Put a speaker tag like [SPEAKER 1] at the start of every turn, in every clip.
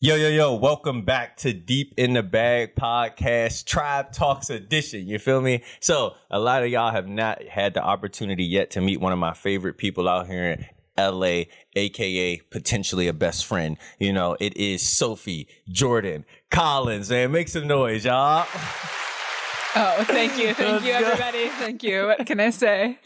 [SPEAKER 1] Yo, welcome back to Deep in the Bag podcast, Tribe Talks edition. You feel me? So a lot of y'all have not had the opportunity yet to meet one of my favorite people out here in LA, aka potentially a best friend. You know, it is Sophie Jordan Collins, man. Make some noise, y'all.
[SPEAKER 2] Oh, thank you, everybody. Thank you. What can I say?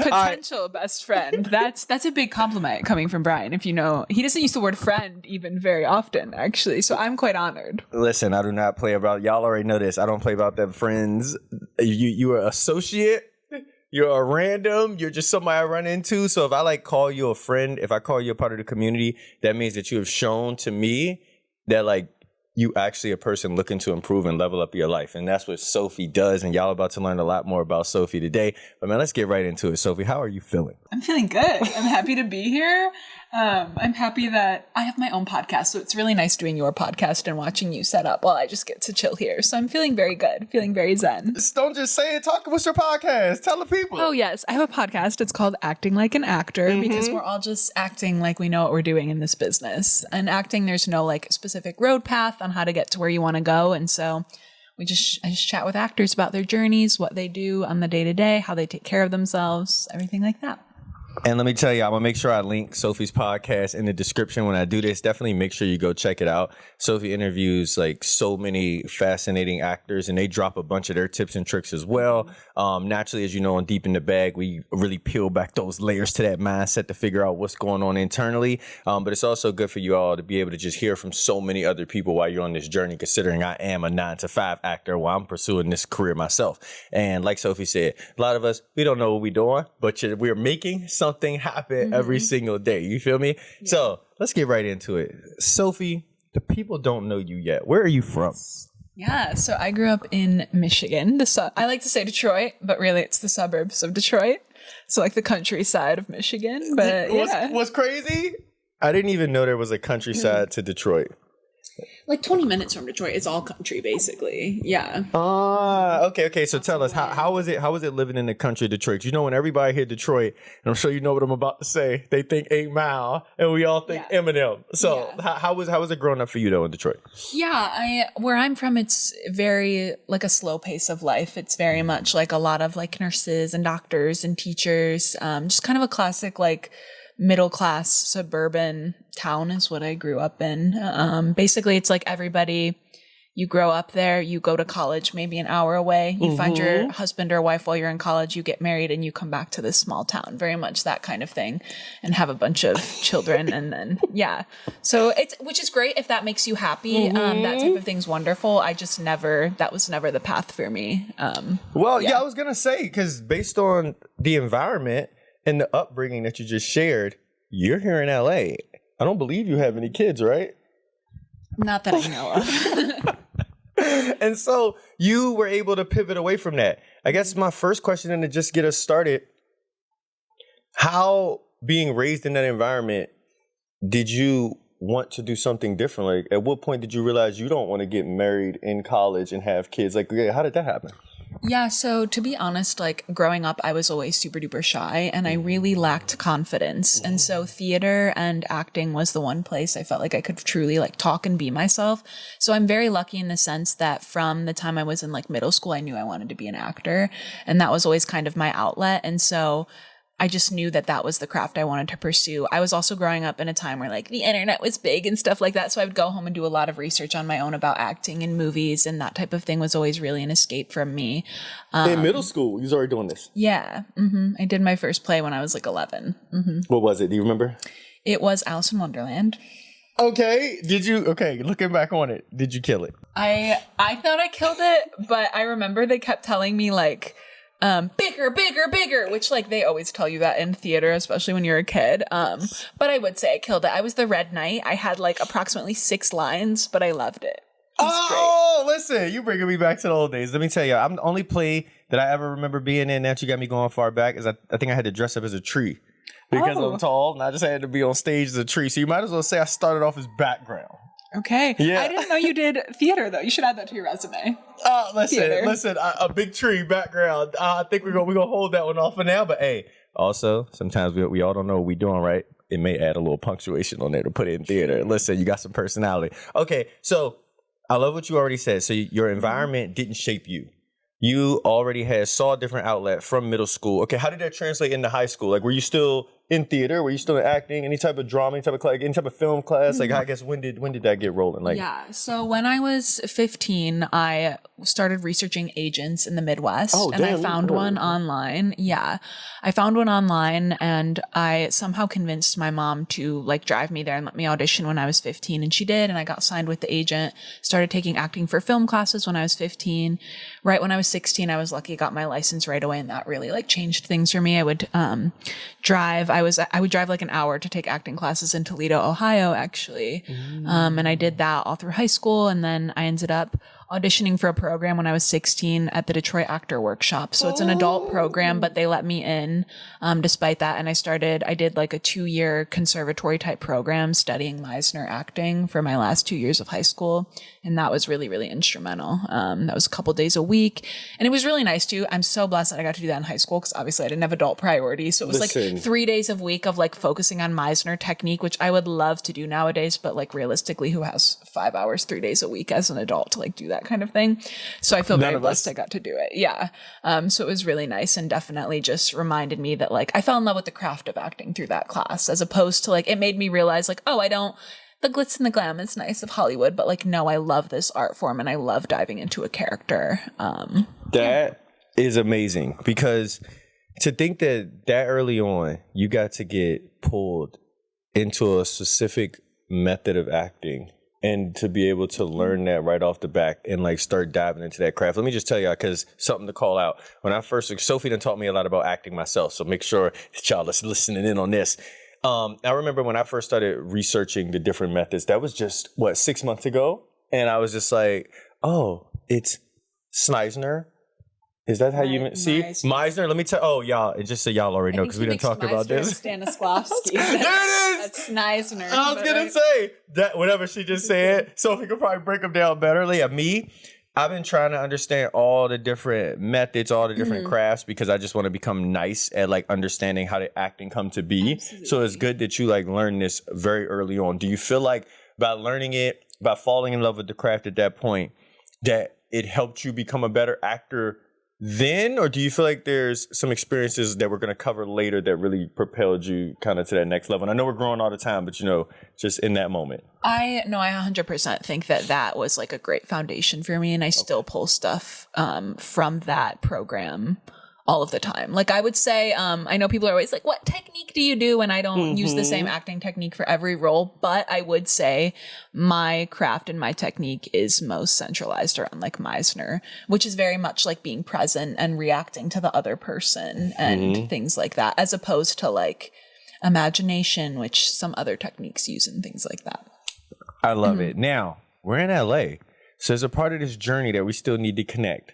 [SPEAKER 2] Potential best friend. That's a big compliment coming from Brian. If you know, he doesn't use the word friend even very often, actually. So I'm quite honored.
[SPEAKER 1] Listen, I do not play about. Y'all already know this. I don't play about them friends. You are an associate. You're a random. You're just somebody I run into. So if I call you a friend, if I call you a part of the community, that means that you have shown to me that you actually a person looking to improve and level up your life. And that's what Sophie does. And y'all about to learn a lot more about Sophie today. But man, let's get right into it. Sophie, how are you feeling?
[SPEAKER 2] I'm feeling good. I'm happy to be here. I'm happy that I have my own podcast. So it's really nice doing your podcast and watching you set up while I just get to chill here. So I'm feeling very good, feeling very zen.
[SPEAKER 1] Don't just say it. Talk. What's your podcast? Tell the people.
[SPEAKER 2] Oh, yes. I have a podcast. It's called Acting Like an Actor because we're all just acting like we know what we're doing in this business. And acting, there's no specific road path on how to get to where you want to go. And so I just chat with actors about their journeys, what they do on the day-to-day, how they take care of themselves, everything like that.
[SPEAKER 1] And let me tell you, I'm going to make sure I link Sophie's podcast in the description when I do this. Definitely make sure you go check it out. Sophie interviews so many fascinating actors, and they drop a bunch of their tips and tricks as well. Naturally, as you know, on Deep in the Bag, we really peel back those layers to that mindset to figure out what's going on internally. But it's also good for you all to be able to just hear from so many other people while you're on this journey, considering I am a 9-to-5 actor while I'm pursuing this career myself. And like Sophie said, a lot of us, we don't know what we're doing, but we're making something happen every single day. You feel me? Yeah. So let's get right into it. Sophie, the people don't know you yet. Where are you from?
[SPEAKER 2] Yeah, so I grew up in Michigan. I like to say Detroit, but really it's the suburbs of Detroit. So the countryside of Michigan. But
[SPEAKER 1] what's crazy? I didn't even know there was a countryside to Detroit.
[SPEAKER 2] 20 minutes from Detroit. It's all country, basically. Yeah.
[SPEAKER 1] Okay. So tell us, how was it living in the country of Detroit? You know, when everybody hear Detroit, and I'm sure you know what I'm about to say, they think 8 Mile, and we all think Eminem. So how was it growing up for you though in Detroit?
[SPEAKER 2] Yeah, where I'm from, it's very a slow pace of life. It's very much a lot of nurses and doctors and teachers. Just kind of a classic middle class suburban town is what I grew up in. Basically, it's everybody, you grow up there, you go to college maybe an hour away, you find your husband or wife while you're in college, you get married, and you come back to this small town. Very much that kind of thing, and have a bunch of children, and then so which is great if that makes you happy. That type of thing's wonderful. That was never the path for me.
[SPEAKER 1] I was gonna say, because based on the environment and the upbringing that you just shared, you're here in LA. I don't believe you have any kids, right?
[SPEAKER 2] Not that I know of.
[SPEAKER 1] And so you were able to pivot away from that. I guess my first question, and to just get us started, how, being raised in that environment, did you want to do something different? At what point did you realize you don't want to get married in college and have kids? How did that happen?
[SPEAKER 2] Yeah, so to be honest, growing up, I was always super duper shy and I really lacked confidence. And so theater and acting was the one place I felt like I could truly talk and be myself. So I'm very lucky in the sense that from the time I was in middle school, I knew I wanted to be an actor, and that was always kind of my outlet. And so I just knew that was the craft I wanted to pursue. I was also growing up in a time where the internet was big and stuff like that. So I would go home and do a lot of research on my own about acting in movies, and that type of thing was always really an escape from me.
[SPEAKER 1] In middle school, you was already doing this?
[SPEAKER 2] Yeah. I did my first play when I was 11.
[SPEAKER 1] What was it? Do you remember?
[SPEAKER 2] It was Alice in Wonderland.
[SPEAKER 1] Okay. Looking back on it, did you kill it?
[SPEAKER 2] I thought I killed it, but I remember they kept telling me bigger, which they always tell you that in theater, especially when you're a kid. But I would say I killed it. I was the Red Knight. I had approximately 6 lines, but I loved it.
[SPEAKER 1] Listen, you bringing me back to the old days. Let me tell you, I'm the only play that I ever remember being in that you got me going far back is I think I had to dress up as a tree because I'm tall, and I just had to be on stage as a tree. So you might as well say I started off as background.
[SPEAKER 2] Okay. Yeah. I didn't know you did theater, though. You should add that to your resume.
[SPEAKER 1] Listen, a big tree background. I think we're gonna hold that one off for now. But hey, also, sometimes we all don't know what we're doing, right? it may add a little punctuation on there to put in theater. Listen, you got some personality. Okay, so I love what you already said. So your environment didn't shape you. You already saw a different outlet from middle school. Okay, how did that translate into high school? Like, were you still in theater? Were you still in acting? Any type of drama? Any type of class? Any type of film class? Like, I guess when did that get rolling? Like,
[SPEAKER 2] yeah. So when I was 15, I started researching agents in the Midwest, and I found one online. Yeah, I found one online, and I somehow convinced my mom to like drive me there and let me audition when I was 15, and she did, and I got signed with the agent. Started taking acting for film classes when I was 15. Right when I was 16, I was lucky, got my license right away, and that really like changed things for me. I would drive. I would drive like an hour to take acting classes in Toledo, Ohio, actually. And I did that all through high school. And then I ended up auditioning for a program when I was 16 at the Detroit Actor Workshop. So it's an adult program, but they let me in despite that. And I did like a 2-year conservatory type program studying Meisner acting for my last 2 years of high school. And that was really, really instrumental. That was a couple days a week. And it was really nice too. I'm so blessed that I got to do that in high school because obviously I didn't have adult priorities. So it was like 3 days a week of like focusing on Meisner technique, which I would love to do nowadays. But like realistically, who has 5 hours, 3 days a week as an adult to like do that kind of thing? So I feel very blessed I got to do it. Yeah. So it was really nice and definitely just reminded me that like I fell in love with the craft of acting through that class, as opposed to like, it made me realize like, oh, I don't, the glitz and the glam is nice of Hollywood, but like, no, I love this art form and I love diving into a character.
[SPEAKER 1] That is amazing, because to think that early on you got to get pulled into a specific method of acting and to be able to learn that right off the back and like start diving into that craft. Let me just tell y'all, because something to call out. When I first, Sophie done taught me a lot about acting myself, so make sure that y'all is listening in on this. I remember when I first started researching the different methods, that was just, 6 months ago? And I was just like, oh, it's Sneisner. Is that how you see Meisner? Let me tell. Oh, y'all, it's just so y'all already know because we didn't talk about this.
[SPEAKER 2] Stanislavski.
[SPEAKER 1] There it is.
[SPEAKER 2] That's Sneisner.
[SPEAKER 1] I was gonna say that whatever she just said. Sophie could probably break them down better. Yeah, I've been trying to understand all the different methods, all the different crafts, because I just want to become nice at like understanding how the acting come to be. Absolutely. So it's good that you like learn this very early on. Do you feel like by learning it, by falling in love with the craft at that point, that it helped you become a better actor then? Or do you feel like there's some experiences that we're going to cover later that really propelled you kind of to that next level? And I know we're growing all the time, but just in that moment. I 100%
[SPEAKER 2] think that was like a great foundation for me. And I still pull stuff from that program all of the time. Like I would say, I know people are always like, what technique do you do? And I don't use the same acting technique for every role, but I would say my craft and my technique is most centralized around like Meisner, which is very much like being present and reacting to the other person and things like that, as opposed to like imagination, which some other techniques use and things like that.
[SPEAKER 1] I love it. Now, we're in LA. So there's a part of this journey that we still need to connect.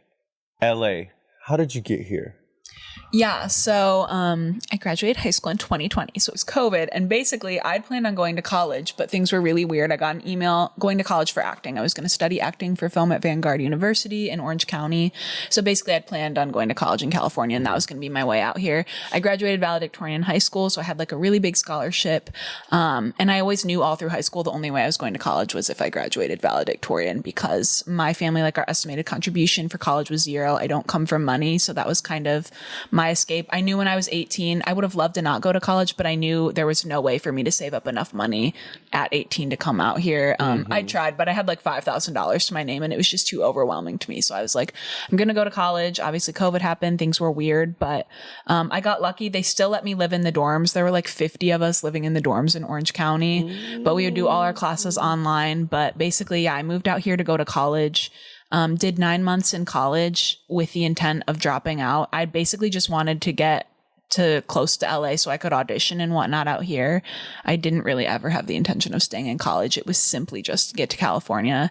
[SPEAKER 1] LA, how did you get here?
[SPEAKER 2] Yeah, so I graduated high school in 2020, so it was COVID, and basically I'd planned on going to college, but things were really weird. I got an email going to college for acting. I was going to study acting for film at Vanguard University in Orange County. So basically I'd planned on going to college in California, and that was going to be my way out here. I graduated valedictorian in high school, so I had like a really big scholarship, and I always knew all through high school the only way I was going to college was if I graduated valedictorian, because my family, like our estimated contribution for college was 0. I don't come from money, so that was kind of my escape. I knew when I was 18, I would have loved to not go to college, but I knew there was no way for me to save up enough money at 18 to come out here. I tried, but I had like $5,000 to my name and it was just too overwhelming to me. So I was like, I'm going to go to college. Obviously COVID happened. Things were weird, but I got lucky. They still let me live in the dorms. There were like 50 of us living in the dorms in Orange County, but we would do all our classes online. But basically, yeah, I moved out here to go to college. Did 9 months in college with the intent of dropping out. I basically just wanted to get to close to LA so I could audition and whatnot out here. I didn't really ever have the intention of staying in college. It was simply just to get to California.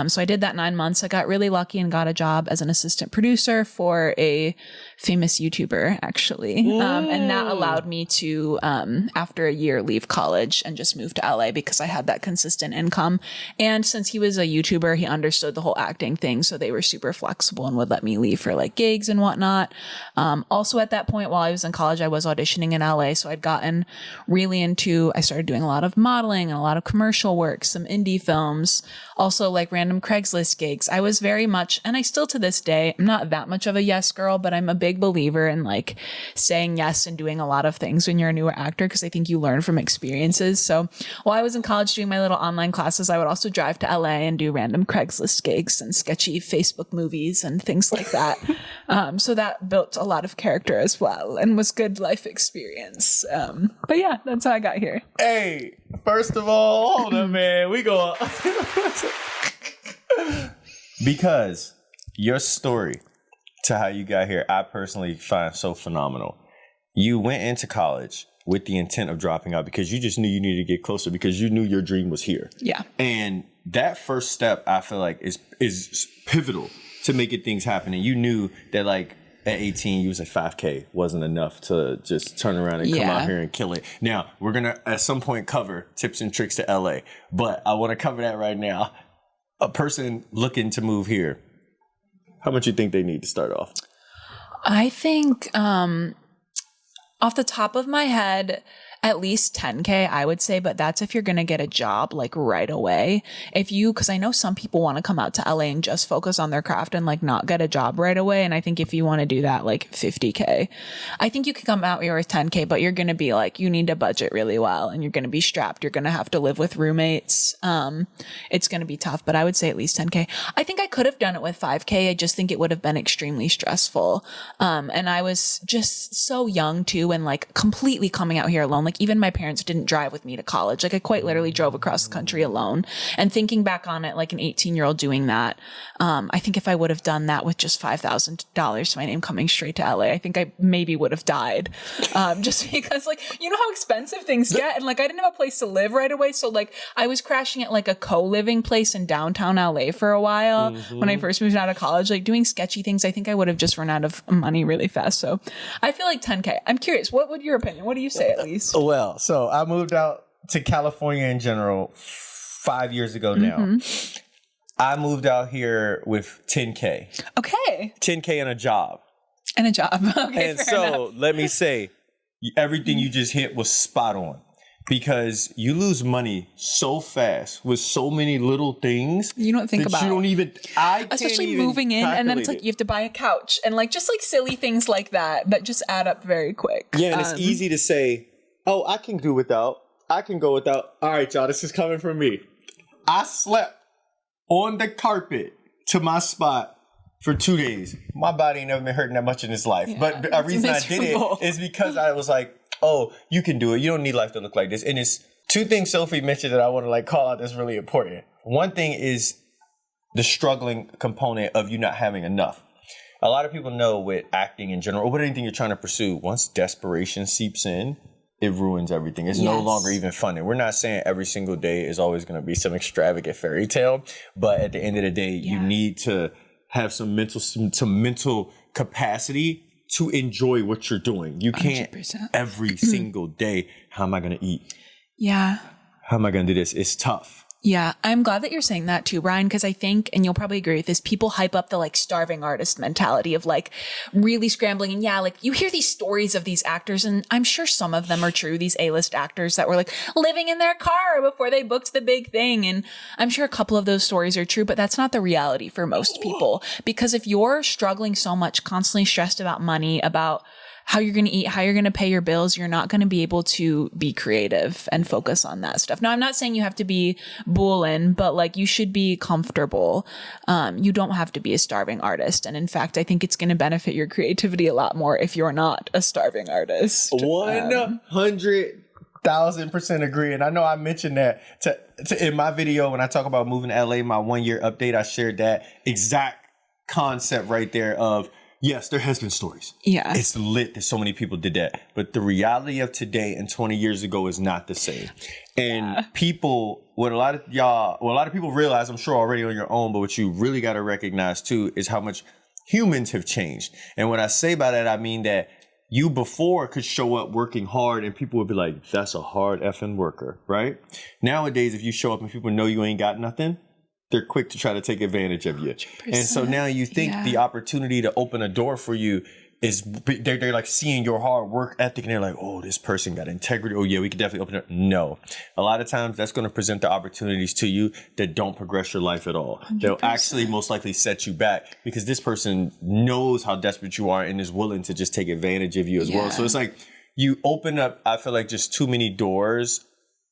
[SPEAKER 2] So I did that 9 months. I got really lucky and got a job as an assistant producer for a famous YouTuber, actually. And that allowed me to, after a year, leave college and just move to LA because I had that consistent income. And since he was a YouTuber, he understood the whole acting thing. So they were super flexible and would let me leave for like gigs and whatnot. Also at that point, while I was in college, I was auditioning in LA. So I'd gotten really I started doing a lot of modeling and a lot of commercial work, some indie films, also like random Craigslist gigs. I was very much, and I still to this day, I'm not that much of a yes girl, but I'm a big believer in like saying yes and doing a lot of things when you're a newer actor, because I think you learn from experiences. So while I was in college doing my little online classes, I would also drive to LA and do random Craigslist gigs and sketchy Facebook movies and things like that. So that built a lot of character as well and was good life experience. But yeah, that's how I got here.
[SPEAKER 1] Hey, first of all, hold on, man. We go because your story to how you got here, I personally find so phenomenal. You went into college with the intent of dropping out because you just knew you needed to get closer because you knew your dream was here.
[SPEAKER 2] Yeah.
[SPEAKER 1] And that first step, I feel like, is pivotal to making things happen. And you knew that, like, at 18, you was like 5K wasn't enough to just turn around and come out here and kill it. Now, we're going to, at some point, cover tips and tricks to LA. But I want to cover that right now. A person looking to move here, how much you think they need to start off?
[SPEAKER 2] I think off the top of my head, at least 10K, I would say, but that's if you're going to get a job like right away. Because I know some people want to come out to LA and just focus on their craft and like not get a job right away. And I think if you want to do that, like 50K, I think you can come out here with 10K, but you're going to be like, you need to budget really well and you're going to be strapped. You're going to have to live with roommates. It's going to be tough, but I would say at least 10K. I think I could have done it with 5K. I just think it would have been extremely stressful. And I was just so young too, and like completely coming out here alone. Like even my parents didn't drive with me to college. Like I quite literally drove across the country alone. And thinking back on it, like an 18-year-old doing that, I think if I would have done that with just $5,000 to my name coming straight to LA, I think I maybe would have died. Just because like, you know how expensive things get. And like, I didn't have a place to live right away. So like I was crashing at like a co-living place in downtown LA for a while when I first moved out of college, like doing sketchy things. I think I would have just run out of money really fast. So I feel like 10K. I'm curious, what would your opinion? What do you say at least?
[SPEAKER 1] Well, so I moved out to California in general 5 years ago now. I moved out here with 10K.
[SPEAKER 2] Okay.
[SPEAKER 1] 10K and a job.
[SPEAKER 2] And a job. Okay.
[SPEAKER 1] And so let me say, everything you just hit was spot on. Because you lose money so fast with so many little things.
[SPEAKER 2] You don't think about.
[SPEAKER 1] You don't even.
[SPEAKER 2] Especially moving in, and then it's like you have to buy a couch and like just like silly things like that just add up very quick.
[SPEAKER 1] Yeah, and it's easy to say, "Oh, I can do without. I can go without." All right, y'all, this is coming from me. I slept on the carpet to my spot for 2 days. My body ain't never been hurting that much in its life. Yeah, but the reason I did it is because I was like, oh, you can do it. You don't need life to look like this. And it's two things Sophie mentioned that I want to like call out that's really important. One thing is the struggling component of you not having enough. A lot of people know with acting in general, or with anything you're trying to pursue, once desperation seeps in, it ruins everything. It's no longer even fun. And we're not saying every single day is always going to be some extravagant fairy tale. But at the end of the day, you need to have some mental capacity to enjoy what you're doing. You can't 100%. Every single day, how am I going to eat?
[SPEAKER 2] Yeah.
[SPEAKER 1] How am I going to do this? It's tough.
[SPEAKER 2] Yeah, I'm glad that you're saying that too, Brian, because I think, and you'll probably agree with this, people hype up the like starving artist mentality of like really scrambling. And yeah, like you hear these stories of these actors, and I'm sure some of them are true, these A-list actors that were like living in their car before they booked the big thing. And I'm sure a couple of those stories are true, but that's not the reality for most people. Because if you're struggling so much, constantly stressed about money, about how you're going to eat, how you're going to pay your bills, you're not going to be able to be creative and focus on that stuff. Now, I'm not saying you have to be bullin', but like you should be comfortable. You don't have to be a starving artist. And in fact, I think it's going to benefit your creativity a lot more if you're not a starving artist.
[SPEAKER 1] 100,000% agree. And I know I mentioned that in my video when I talk about moving to LA, my 1 year update, I shared that exact concept right there of, yes, there has been stories.
[SPEAKER 2] Yeah.
[SPEAKER 1] It's lit that so many people did that. But the reality of today and 20 years ago is not the same. And what a lot of people realize, I'm sure already on your own, but what you really got to recognize too is how much humans have changed. And what I say by that, I mean that you before could show up working hard and people would be like, that's a hard effing worker, right? Nowadays, if you show up and people know you ain't got nothing, they're quick to try to take advantage of you. 100%. And so now you think the opportunity to open a door for you they're like seeing your hard work ethic and they're like, oh, this person got integrity. Oh yeah, we could definitely open it up. No, a lot of times that's going to present the opportunities to you that don't progress your life at all. 100%. They'll actually most likely set you back because this person knows how desperate you are and is willing to just take advantage of you as well. So it's like you open up, I feel like, just too many doors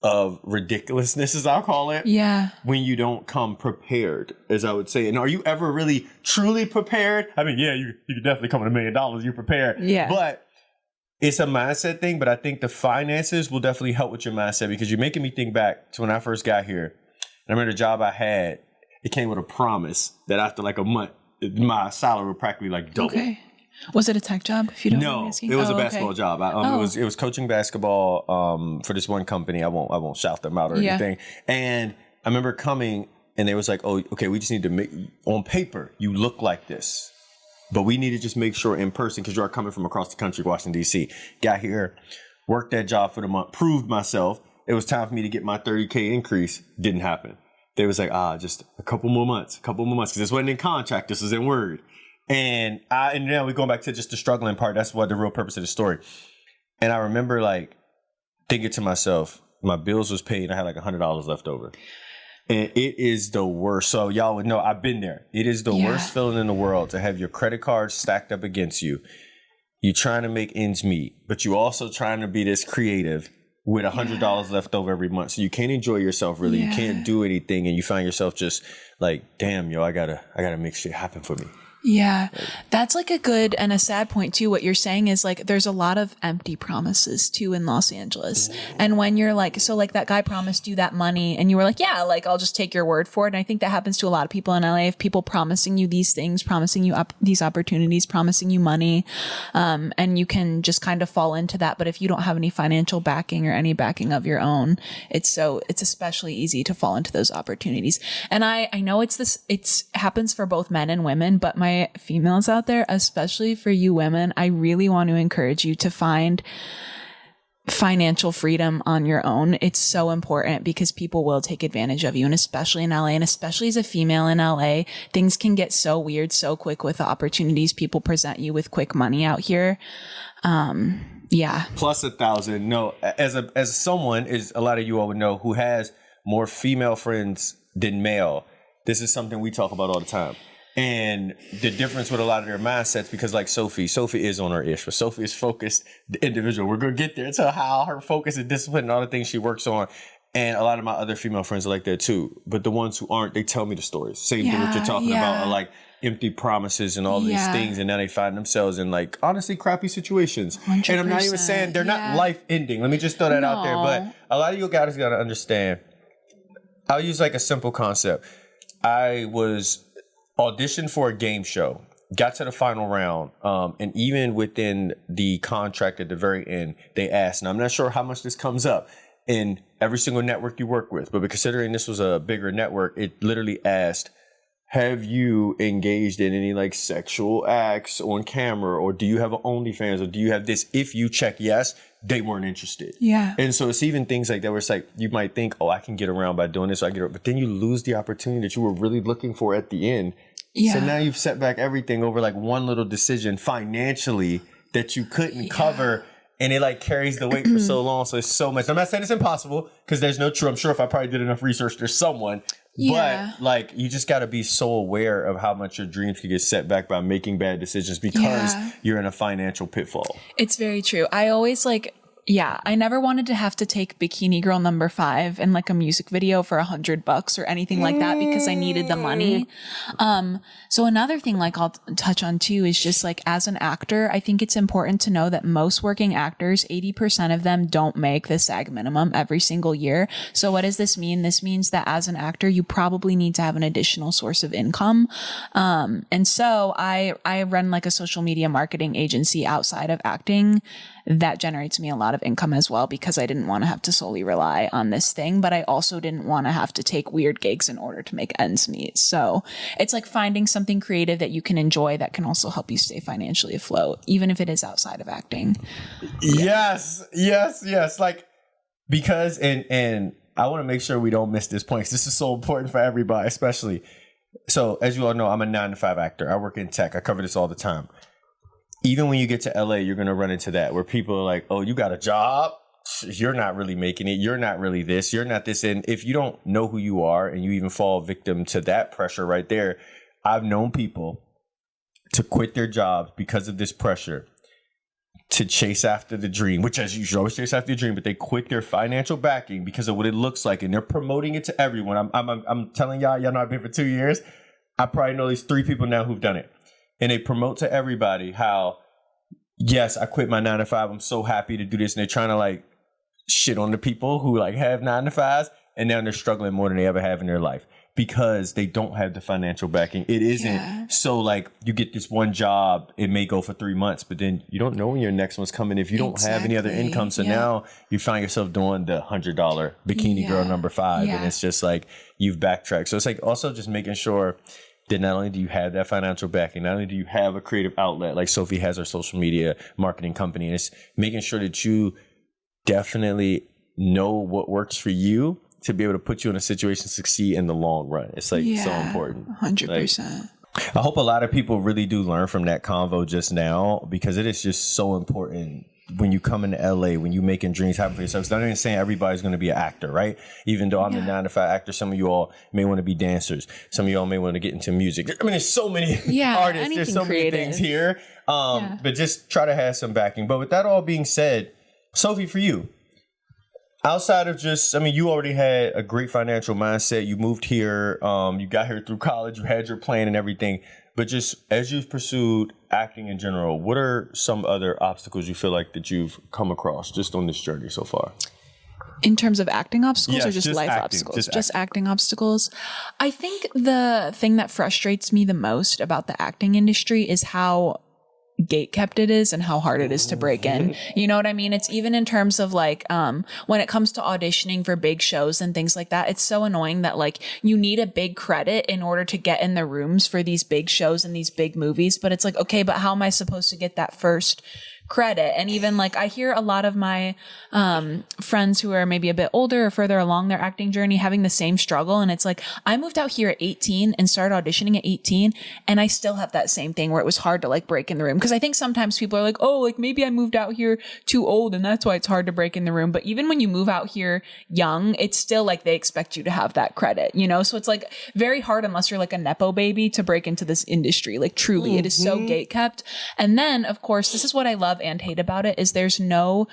[SPEAKER 1] of ridiculousness, as I'll call it. Yeah. When you don't come prepared, as I would say. And are you ever really truly prepared? I mean, yeah, you could definitely come with $1 million. You're prepared. Yeah. But it's a mindset thing. But I think the finances will definitely help with your mindset because you're making me think back to when I first got here. And I remember the job I had, it came with a promise that after like a month, my salary would practically like double. Okay.
[SPEAKER 2] Was it a tech job? If you don't mind me asking?
[SPEAKER 1] It was a basketball job. It was coaching basketball for this one company. I won't shout them out or anything. And I remember coming and they was like, "Oh, okay, we just need to make on paper you look like this, but we need to just make sure in person because you are coming from across the country, Washington D.C. Got here, worked that job for the month, proved myself. It was time for me to get my $30K increase. Didn't happen. They was like, just a couple more months because this wasn't in contract. This was in Word." And now we're going back to just the struggling part. That's what the real purpose of the story. And I remember like thinking to myself, my bills was paid. I had like $100 left over. And it is the worst. So y'all would know I've been there. It is the worst feeling in the world to have your credit card stacked up against you. You're trying to make ends meet, but you also trying to be this creative with $100 left over every month. So you can't enjoy yourself really. You can't do anything. And you find yourself just like, damn, I gotta make shit happen for me.
[SPEAKER 2] Yeah, that's like a good and a sad point too. What you're saying is like there's a lot of empty promises too in Los Angeles. And when you're like, so like that guy promised you that money and you were like, yeah, like I'll just take your word for it. And I think that happens to a lot of people in LA, of people promising you these things, promising you these opportunities, promising you money. And you can just kind of fall into that. But if you don't have any financial backing or any backing of your own, it's especially easy to fall into those opportunities. And I know it's happens for both men and women, but my females out there, especially for you women, I really want to encourage you to find financial freedom on your own. It's so important because people will take advantage of you. And especially in LA, and especially as a female in LA, things can get so weird so quick with the opportunities people present you with quick money out here.
[SPEAKER 1] Plus 1,000. No, as someone, is a lot of you all would know, who has more female friends than male, this is something we talk about all the time. And the difference with a lot of their mindsets, because like Sophie is on her ish, but Sophie is focused individual. We're going to get there to how her focus and discipline and all the things she works on. And a lot of my other female friends are like that too. But the ones who aren't, they tell me the stories. Same thing what you're talking about, are like empty promises and all these things. And now they find themselves in like, honestly, crappy situations. 100%. And I'm not even saying they're not life ending. Let me just throw that out there. But a lot of you guys got to understand. I'll use like a simple concept. I was auditioned for a game show, got to the final round, and even within the contract at the very end, they asked, and I'm not sure how much this comes up in every single network you work with, but considering this was a bigger network, it literally asked, have you engaged in any like sexual acts on camera, or do you have an OnlyFans, or do you have this? If you check yes, they weren't interested. Yeah. And so it's even things like that where it's like, you might think, oh, I can get around by doing this, so I get it, but then you lose the opportunity that you were really looking for at the end. Yeah. So now you've set back everything over like one little decision financially that you couldn't cover, and it like carries the weight for so long. So it's so much. I'm not saying it's impossible because there's no true. I'm sure if I probably did enough research, there's someone. Yeah. But like, you just got to be so aware of how much your dreams could get set back by making bad decisions because you're in a financial pitfall.
[SPEAKER 2] It's very true. I always like, I never wanted to have to take Bikini Girl #5 in like a music video for $100 or anything like that because I needed the money. So another thing like I'll touch on too is just like, as an actor, I think it's important to know that most working actors, 80% of them don't make the SAG minimum every single year. So what does this mean? This means that as an actor, you probably need to have an additional source of income. And so I run like a social media marketing agency outside of acting that generates me a lot of income as well, because I didn't want to have to solely rely on this thing, but I also didn't want to have to take weird gigs in order to make ends meet. So it's like finding something creative that you can enjoy that can also help you stay financially afloat, even if it is outside of acting.
[SPEAKER 1] Yes. Like, because, and I want to make sure we don't miss this point, 'cause this is so important for everybody, especially. So as you all know, I'm a 9-to-5 actor. I work in tech. I cover this all the time. even when you get to LA, you're going to run into that where people are like, oh, you got a job? You're not really making it. You're not really this. You're not this. And if you don't know who you are and you even fall victim to that pressure right there, I've known people to quit their jobs because of this pressure to chase after the dream, which as you should always chase after your dream, but they quit their financial backing because of what it looks like. And they're promoting it to everyone. I'm telling y'all know I've been for 2 years. I probably know at least 3 people now who've done it. And they promote to everybody how, yes, I quit my 9 to 5. I'm so happy to do this. And they're trying to like shit on the people who like have 9 to 5s. And now they're struggling more than they ever have in their life because they don't have the financial backing. It isn't so like you get this one job, it may go for 3 months, but then you don't know when your next one's coming if you don't have any other income. So now you find yourself doing the $100 bikini girl number 5. And it's just like you've backtracked. So it's like also just making sure that not only do you have that financial backing, not only do you have a creative outlet, like Sophie has her social media marketing company, and it's making sure that you definitely know what works for you to be able to put you in a situation to succeed in the long run. It's like so important.
[SPEAKER 2] 100%.
[SPEAKER 1] I hope a lot of people really do learn from that convo just now because it is just so important when you come into LA, when you making dreams happen for yourself. I'm not even saying everybody's going to be an actor, right? Even though I'm the 9 to 5 actor, some of you all may want to be dancers. Some of y'all may want to get into music. I mean, there's so many artists. There's so many things here. But just try to have some backing. But with that all being said, Sophie, for you, outside of just, I mean, you already had a great financial mindset. You moved here. You got here through college. You had your plan and everything. But just as you've pursued acting in general, what are some other obstacles you feel like that you've come across just on this journey so far?
[SPEAKER 2] In terms of acting obstacles or just life obstacles? Just acting obstacles. I think the thing that frustrates me the most about the acting industry is how gatekept it is and how hard it is to break in. You know what I mean? It's even in terms of like when it comes to auditioning for big shows and things like that, it's so annoying that like you need a big credit in order to get in the rooms for these big shows and these big movies. But it's like, okay, but how am I supposed to get that first credit? And even like I hear a lot of my friends who are maybe a bit older or further along their acting journey having the same struggle. And it's like, I moved out here at 18 and started auditioning at 18, and I still have that same thing where it was hard to like break in the room. Because I think sometimes people are like, oh, like maybe I moved out here too old and that's why it's hard to break in the room. But even when you move out here young, it's still like they expect you to have that credit, you know? So it's like very hard unless you're like a Nepo baby to break into this industry. Like truly, it is so gatekept. And then of course, this is what I love and hate about it is there's no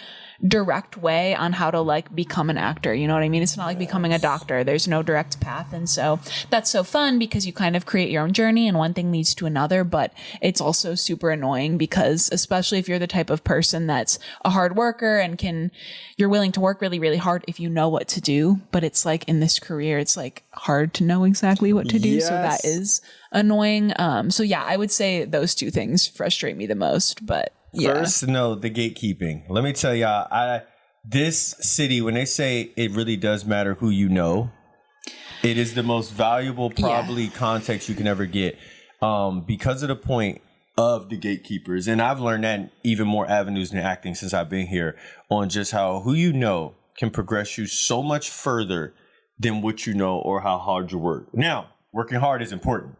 [SPEAKER 2] direct way on how to like become an actor. You know what I mean? It's not like becoming a doctor. There's no direct path. And so that's so fun because you kind of create your own journey and one thing leads to another, but it's also super annoying because especially if you're the type of person that's a hard worker and you're willing to work really, really hard if you know what to do. But it's like in this career, it's like hard to know exactly what to do. So that is annoying. So yeah, I would say those two things frustrate me the most, but first,
[SPEAKER 1] no, the gatekeeping. Let me tell y'all, this city, when they say it really does matter who you know, it is the most valuable, probably context you can ever get because of the point of the gatekeepers. And I've learned that in even more avenues in acting since I've been here on just how who you know can progress you so much further than what you know or how hard you work. Now, working hard is important.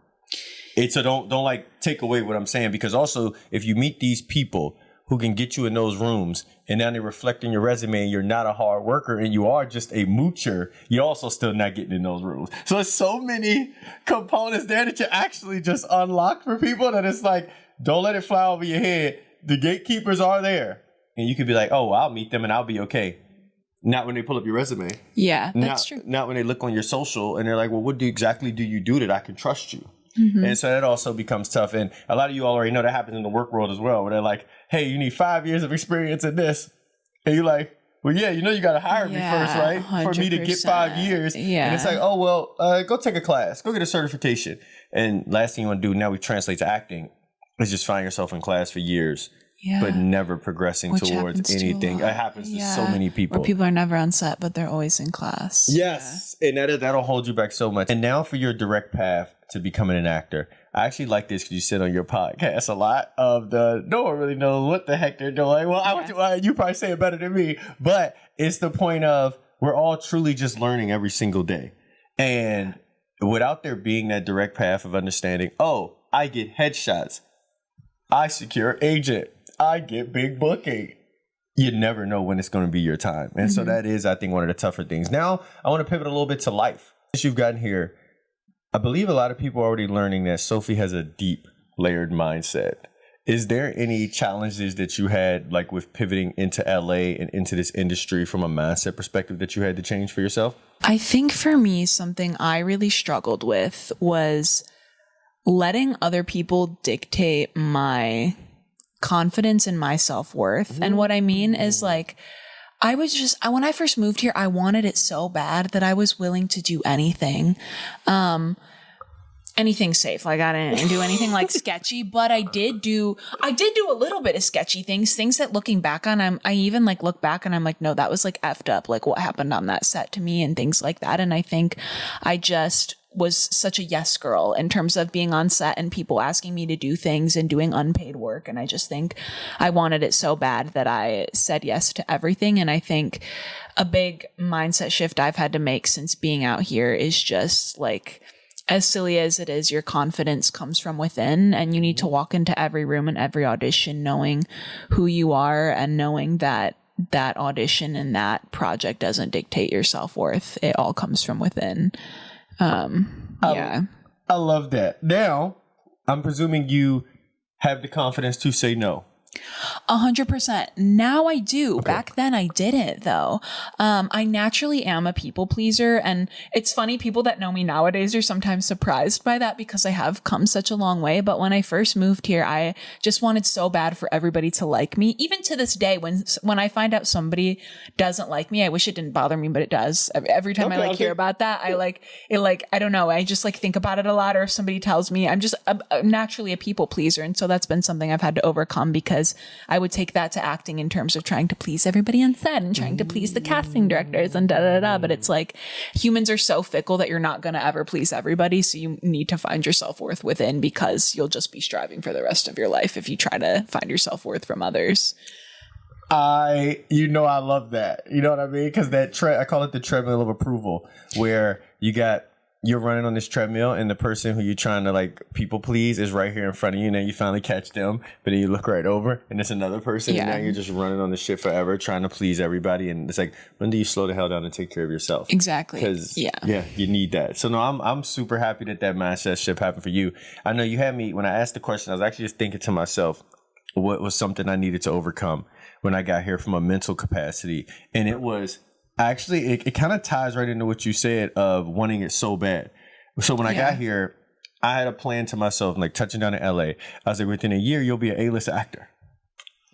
[SPEAKER 1] So don't like take away what I'm saying, because also if you meet these people who can get you in those rooms and now they reflect in your resume and you're not a hard worker and you are just a moocher, you're also still not getting in those rooms. So there's so many components there that you actually just unlock for people that it's like, don't let it fly over your head. The gatekeepers are there and you could be like, oh, well, I'll meet them and I'll be okay. Not when they pull up your resume.
[SPEAKER 2] Yeah, that's true.
[SPEAKER 1] Not when they look on your social and they're like, well, what exactly do you do that I can trust you? Mm-hmm. And so that also becomes tough. And a lot of you already know that happens in the work world as well, where they're like, hey, you need 5 years of experience in this. And you're like, well, yeah, you know, you got to hire me first, right? 100%. For me to get 5 years. Yeah. And it's like, oh, well, go take a class, go get a certification. And last thing you want to do now we translate to acting is just find yourself in class for years. Yeah. But never progressing towards anything. It happens to so many people.
[SPEAKER 2] Or people are never on set, but they're always in class.
[SPEAKER 1] Yes. Yeah. And that'll hold you back so much. And now for your direct path to becoming an actor. I actually like this because you sit on your podcast a lot of no one really knows what the heck they're doing. Well, you probably say it better than me, but it's the point of we're all truly just learning every single day. And without there being that direct path of understanding, oh, I get headshots. I secure agent. I get big booking. You never know when it's going to be your time. And so that is, I think, one of the tougher things. Now, I want to pivot a little bit to life. Since you've gotten here, I believe a lot of people are already learning that Sophie has a deep, layered mindset. Is there any challenges that you had, like with pivoting into LA and into this industry from a mindset perspective that you had to change for yourself?
[SPEAKER 2] I think for me, something I really struggled with was letting other people dictate my confidence in my self-worth. And what I mean is like, I was just, when I first moved here, I wanted it so bad that I was willing to do anything. Anything safe. Like I didn't do anything like sketchy, but I did do a little bit of sketchy things that looking back on, I even like look back and I'm like, no, that was like effed up. Like what happened on that set to me and things like that. And I think I just was such a yes girl in terms of being on set and people asking me to do things and doing unpaid work. And I just think I wanted it so bad that I said yes to everything. And I think a big mindset shift I've had to make since being out here is just like, as silly as it is, your confidence comes from within, and you need to walk into every room and every audition knowing who you are and knowing that that audition and that project doesn't dictate your self-worth. It all comes from within. Yeah.
[SPEAKER 1] I love that. Now, I'm presuming you have the confidence to say no.
[SPEAKER 2] 100%. Now I do. Okay. Back then I didn't though. I naturally am a people pleaser, and it's funny, people that know me nowadays are sometimes surprised by that because I have come such a long way. But when I first moved here, I just wanted so bad for everybody to like me. Even to this day, when I find out somebody doesn't like me, I wish it didn't bother me, but it does. Every time I hear about that, I like it. Like, I don't know. I just like think about it a lot. Or if somebody tells me, I'm naturally a people pleaser. And so that's been something I've had to overcome, because I would take that to acting in terms of trying to please everybody on set and trying to please the casting directors and da-da-da. But it's like humans are so fickle that you're not going to ever please everybody. So you need to find your self-worth within, because you'll just be striving for the rest of your life if you try to find your self-worth from others.
[SPEAKER 1] I love that. You know what I mean? Because that I call it the treadmill of approval, where you're running on this treadmill and the person who you're trying to like people please is right here in front of you, and then you finally catch them, but then you look right over and it's another person, and now you're just running on this shit forever trying to please everybody. And it's like, when do you slow the hell down and take care of yourself?
[SPEAKER 2] Exactly.
[SPEAKER 1] Because you need that. So no, I'm super happy that mindset shift happened for you. I know you had me, when I asked the question, I was actually just thinking to myself, what was something I needed to overcome when I got here from a mental capacity? And it was, actually, it kind of ties right into what you said of wanting it so bad. So when I got here, I had a plan to myself, like touching down in LA. I was like, within a year, you'll be an A-list actor.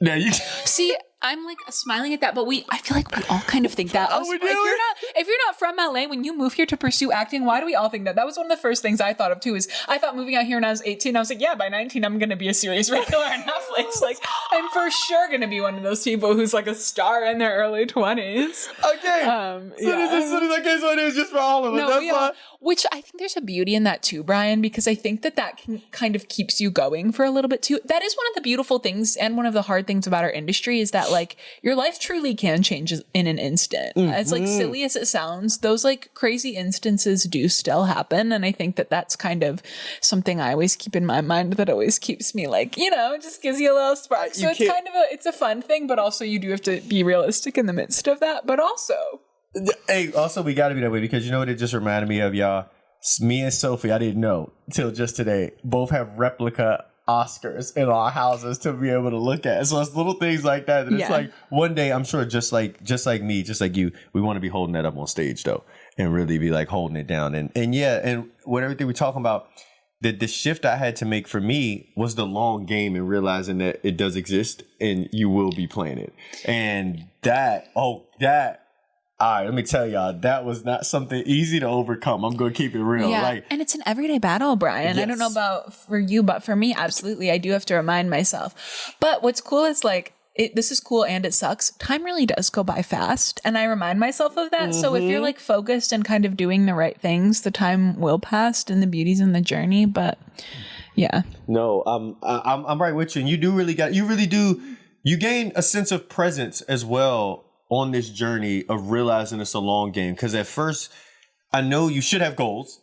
[SPEAKER 1] Now you
[SPEAKER 2] see, I'm like smiling at that, but I feel like we all kind of think that. If you're not from LA, when you move here to pursue acting, why do we all think that? That was one of the first things I thought of too. Is I thought moving out here when I was 18, I was like, yeah, by 19, I'm going to be a series regular on Netflix. Like, I'm for sure going to be one of those people who's like a star in their early 20s.
[SPEAKER 1] Okay. So it is just for all of us.
[SPEAKER 2] No, which I think there's a beauty in that too, Brian, because I think that can kind of keeps you going for a little bit too. That is one of the beautiful things and one of the hard things about our industry, is that like your life truly can change in an instant. As like silly as it sounds, those like crazy instances do still happen. And I think that that's kind of something I always keep in my mind, that always keeps me like, it just gives you a little spark. So it's kind of it's a fun thing, but also you do have to be realistic in the midst of that. But also,
[SPEAKER 1] we got to be that way, because you know what it just reminded me of, y'all? Me and Sophie, I didn't know till just today, both have replica Oscars in our houses to be able to look at. So it's little things like that. And it's like, one day, I'm sure just like me, just like you, we want to be holding that up on stage though, and really be like holding it down. And with everything we're talking about, the shift I had to make for me was the long game, and realizing that it does exist and you will be playing it. And all right, let me tell y'all, that was not something easy to overcome. I'm going to keep it real.
[SPEAKER 2] Yeah,
[SPEAKER 1] like,
[SPEAKER 2] and it's an everyday battle, Brian. Yes. I don't know about for you, but for me, absolutely. I do have to remind myself. But what's cool is like, this is cool and it sucks. Time really does go by fast. And I remind myself of that. So if you're like focused and kind of doing the right things, the time will pass, and the beauty's in the journey. But yeah. No,
[SPEAKER 1] I'm right with you. And you really do, you gain a sense of presence as well on this journey of realizing it's a long game. Because at first, I know you should have goals.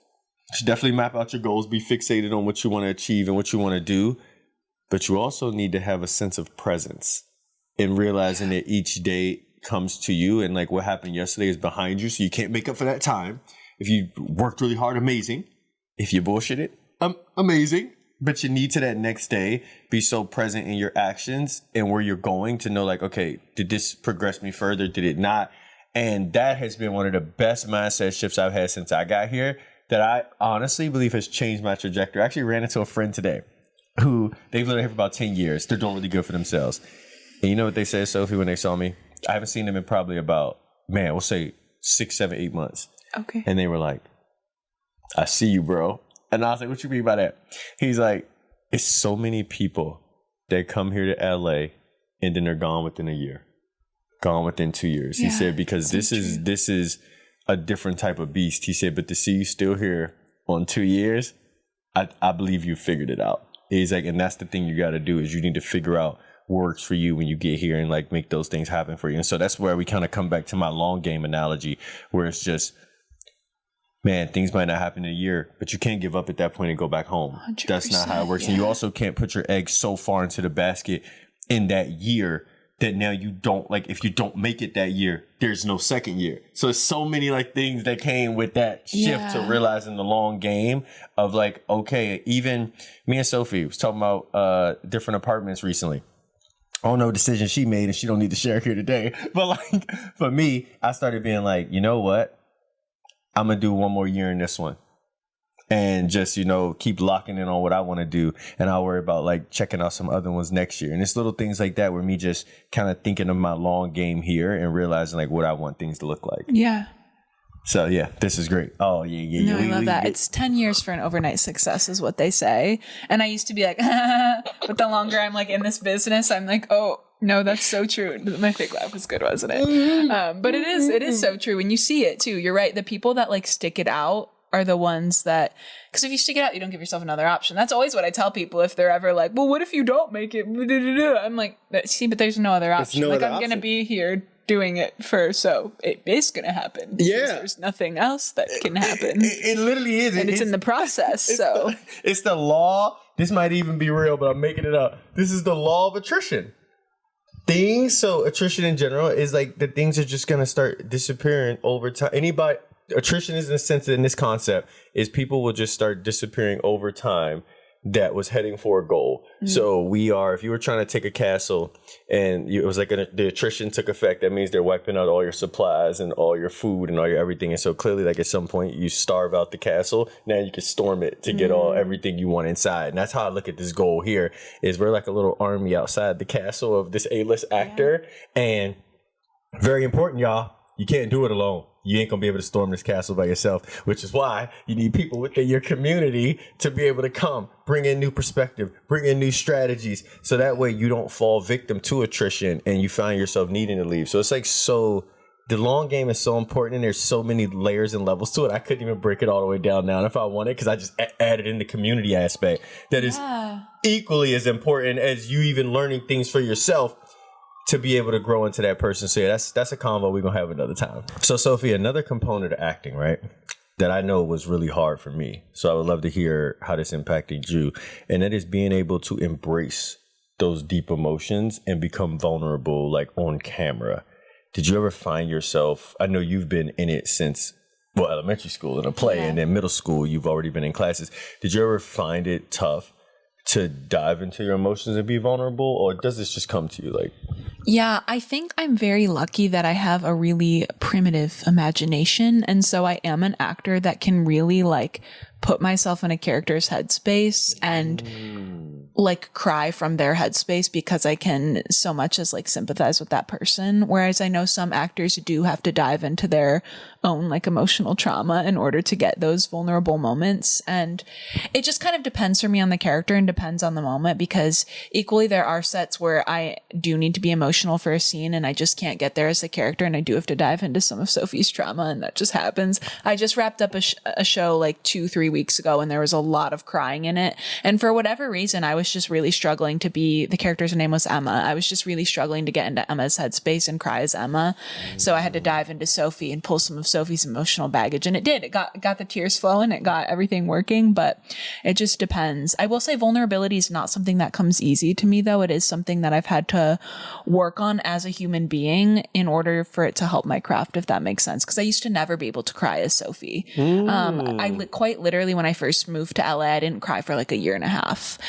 [SPEAKER 1] You should definitely map out your goals, be fixated on what you want to achieve and what you want to do. but you also need to have a sense of presence and realizing that each day comes to you, and like what happened yesterday is behind you, so you can't make up for that time. If you worked really hard, amazing. If you bullshit it, amazing. But you need to that next day be so present in your actions and where you're going to know like, okay, did this progress me further? Did it not? And that has been one of the best mindset shifts I've had since I got here that I honestly believe has changed my trajectory. I actually ran into a friend today who they've lived here for about 10 years. They're doing really good for themselves. And you know what they said, Sophie, when they saw me? I haven't seen them in probably about, we'll say 6, 7, 8 months.
[SPEAKER 2] Okay.
[SPEAKER 1] And they were like, I see you, bro. And I was like, what you mean by that? He's like, it's so many people that come here to LA and then they're gone within a year, gone within 2 years. He said, because this is a different type of beast. He said, but to see you still here on 2 years, I believe you figured it out. He's like, and that's the thing you got to do is you need to figure out what works for you when you get here and like make those things happen for you. And so that's where we kind of come back to my long game analogy, where it's just, man, things might not happen in a year, but you can't give up at that point and go back home. That's not how it works. Yeah. And you also can't put your eggs so far into the basket in that year that now you don't, like, if you don't make it that year, there's no second year. So it's so many like things that came with that shift to realizing the long game of like, okay, even me and Sophie was talking about different apartments recently. I don't know decision she made and she don't need to share here today. But like for me, I started being like, you know what? I'm going to do one more year in this one and just, keep locking in on what I want to do. And I'll worry about like checking out some other ones next year. And it's little things like that where me just kind of thinking of my long game here and realizing like what I want things to look like.
[SPEAKER 2] Yeah.
[SPEAKER 1] So yeah, this is great. Oh yeah.
[SPEAKER 2] No, I love that. It's 10 years for an overnight success is what they say. And I used to be like, but the longer I'm like in this business, I'm like, oh, no, that's so true. My fake laugh was good, wasn't it? But it is so true. When you see it too, you're right. The people that like stick it out are the ones that, because if you stick it out, you don't give yourself another option. That's always what I tell people if they're ever like, well, what if you don't make it? I'm like, see, but there's no other option. I'm going to be here doing it so it is going to happen. Yeah. There's nothing else that can happen.
[SPEAKER 1] It literally is.
[SPEAKER 2] And it's in the process.
[SPEAKER 1] It's the law. This might even be real, but I'm making it up. This is the law of attrition. Attrition in general is like the things are just going to start disappearing over time. Attrition is in the sense that in this concept is people will just start disappearing over time that was heading for a goal. Mm-hmm. So if you were trying to take a castle and it was like the attrition took effect, that means they're wiping out all your supplies and all your food and all your everything. And so clearly like at some point you starve out the castle. Now you can storm it to get everything you want inside. And that's how I look at this goal here is we're like a little army outside the castle of this A-list actor. And very important, y'all, you can't do it alone. You ain't going to be able to storm this castle by yourself, which is why you need people within your community to be able to come, bring in new perspective, bring in new strategies. So that way you don't fall victim to attrition and you find yourself needing to leave. So it's like the long game is so important and there's so many layers and levels to it. I couldn't even break it all the way down now if I wanted because I just added in the community aspect that is equally as important as you even learning things for yourself to be able to grow into that person. So yeah, that's a convo we're going to have another time. So Sophie, another component of acting, right, that I know was really hard for me. So I would love to hear how this impacted you. And that is being able to embrace those deep emotions and become vulnerable like on camera. Did you ever find yourself, I know you've been in it since, elementary school in a play and then middle school, you've already been in classes. Did you ever find it tough to dive into your emotions and be vulnerable, or does this just come to you like?
[SPEAKER 2] Yeah, I think I'm very lucky that I have a really primitive imagination. And so I am an actor that can really like put myself in a character's headspace and like cry from their headspace because I can so much as like sympathize with that person. Whereas I know some actors do have to dive into their own like emotional trauma in order to get those vulnerable moments. And it just kind of depends for me on the character and depends on the moment, because equally there are sets where I do need to be emotional for a scene and I just can't get there as a character. And I do have to dive into some of Sophie's trauma, and that just happens. I just wrapped up a show like 2-3 weeks ago and there was a lot of crying in it. And for whatever reason, I was was just really struggling to be, the character's name was Emma. I was just really struggling to get into Emma's headspace and cry as Emma. So I had to dive into Sophie and pull some of Sophie's emotional baggage. And it did. It got the tears flowing. It got everything working, but it just depends. I will say vulnerability is not something that comes easy to me, though. It is something that I've had to work on as a human being in order for it to help my craft, if that makes sense. Because I used to never be able to cry as Sophie. Quite literally, when I first moved to LA, I didn't cry for like a year and a half